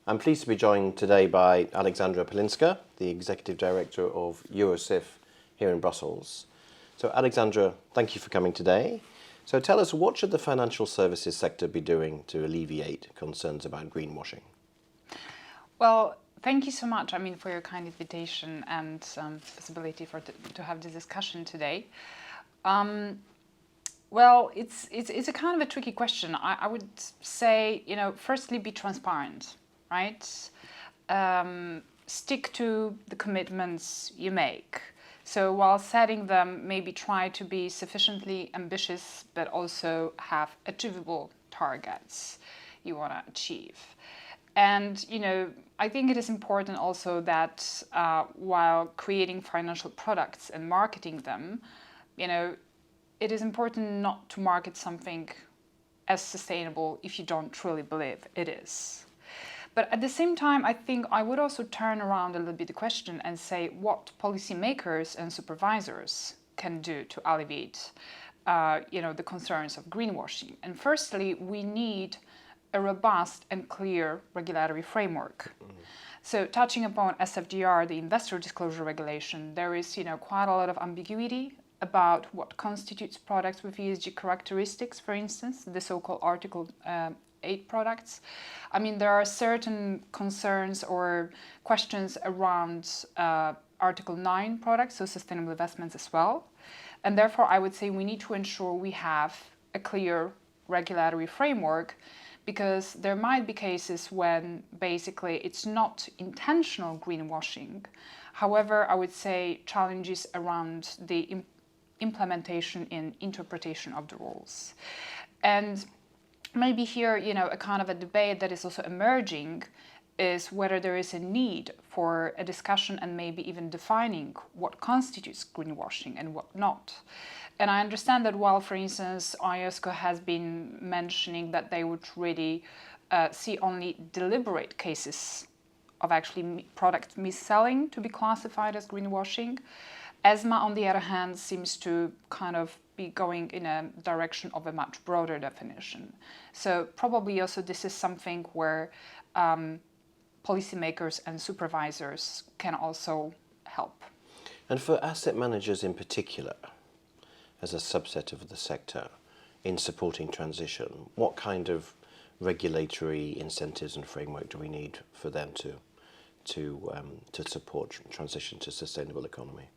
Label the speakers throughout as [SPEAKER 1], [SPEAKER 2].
[SPEAKER 1] I'm pleased to be joined today by Aleksandra Palinska, the Executive Director of Eurosif here in Brussels. So Aleksandra, thank you for coming today. So tell us, what should the financial services sector be doing to alleviate concerns about greenwashing?
[SPEAKER 2] Well, thank you so much, for your kind invitation and possibility to have this discussion today. Well, it's a kind of a tricky question. I would say, firstly, be transparent, right? Stick to the commitments you make. So while setting them, maybe try to be sufficiently ambitious, but also have achievable targets you want to achieve. And, I think it is important also that while creating financial products and marketing them, it is important not to market something as sustainable if you don't truly believe it is. But at the same time, I think I would also turn around a little bit the question and say what policymakers and supervisors can do to alleviate, the concerns of greenwashing. And firstly, we need a robust and clear regulatory framework. So touching upon SFDR, the Investor Disclosure Regulation, there is, quite a lot of ambiguity about what constitutes products with ESG characteristics, for instance, the so-called Article 8 products. There are certain concerns or questions around Article 9 products, so sustainable investments as well. And therefore, I would say we need to ensure we have a clear regulatory framework, because there might be cases when basically it's not intentional greenwashing. However, I would say challenges around the implementation and interpretation of the rules. And maybe here, a kind of a debate that is also emerging is whether there is a need for a discussion and maybe even defining what constitutes greenwashing and what not. And I understand that while, for instance, IOSCO has been mentioning that they would really see only deliberate cases of actually product mis-selling to be classified as greenwashing, ESMA, on the other hand, seems to kind of be going in a direction of a much broader definition. So probably also this is something where policymakers and supervisors can also help.
[SPEAKER 1] And for asset managers in particular, as a subset of the sector, in supporting transition, what kind of regulatory incentives and framework do we need for them to support transition to sustainable economy?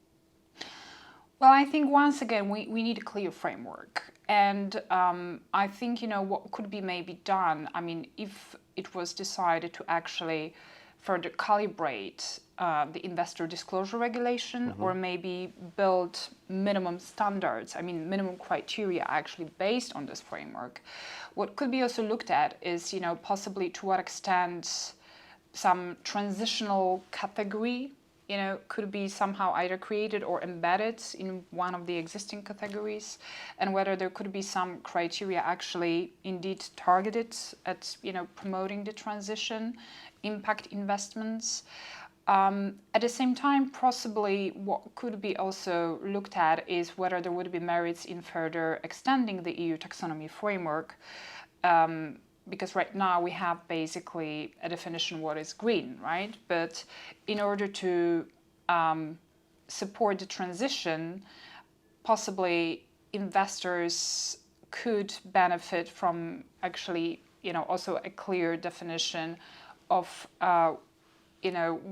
[SPEAKER 2] Well, I think once again, we need a clear framework. And I think, what could be maybe done, if it was decided to actually further calibrate the investor disclosure regulation, or maybe build minimum standards, minimum criteria actually based on this framework. What could be also looked at is, possibly to what extent some transitional category could be somehow either created or embedded in one of the existing categories, and whether there could be some criteria actually indeed targeted at, promoting the transition, impact investments. At the same time, possibly what could be also looked at is whether there would be merits in further extending the EU taxonomy framework, because right now we have basically a definition what is green, right? But in order to support the transition, possibly investors could benefit from actually, also a clear definition of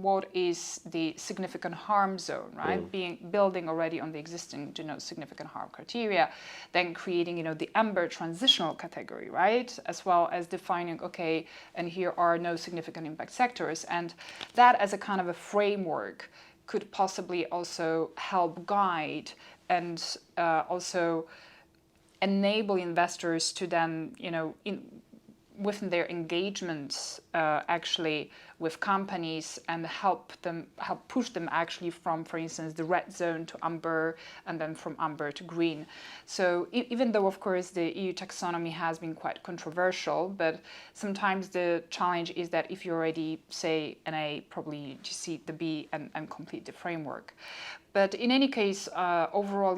[SPEAKER 2] what is the significant harm zone, right? Building already on the existing, significant harm criteria, then creating, the amber transitional category, right? As well as defining, okay, and here are no significant impact sectors. And that as a kind of a framework could possibly also help guide and also enable investors to then, within their engagements actually with companies, and help push them actually from, for instance, the red zone to amber, and then from amber to green. So even though, of course, the EU taxonomy has been quite controversial, but sometimes the challenge is that if you already say an A, probably you just see the B and complete the framework. But in any case, overall,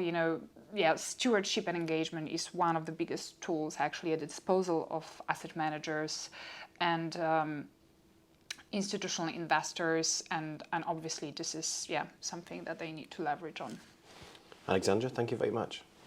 [SPEAKER 2] stewardship and engagement is one of the biggest tools actually at the disposal of asset managers, and institutional investors, and obviously this is something that they need to leverage on.
[SPEAKER 1] Aleksandra, thank you very much.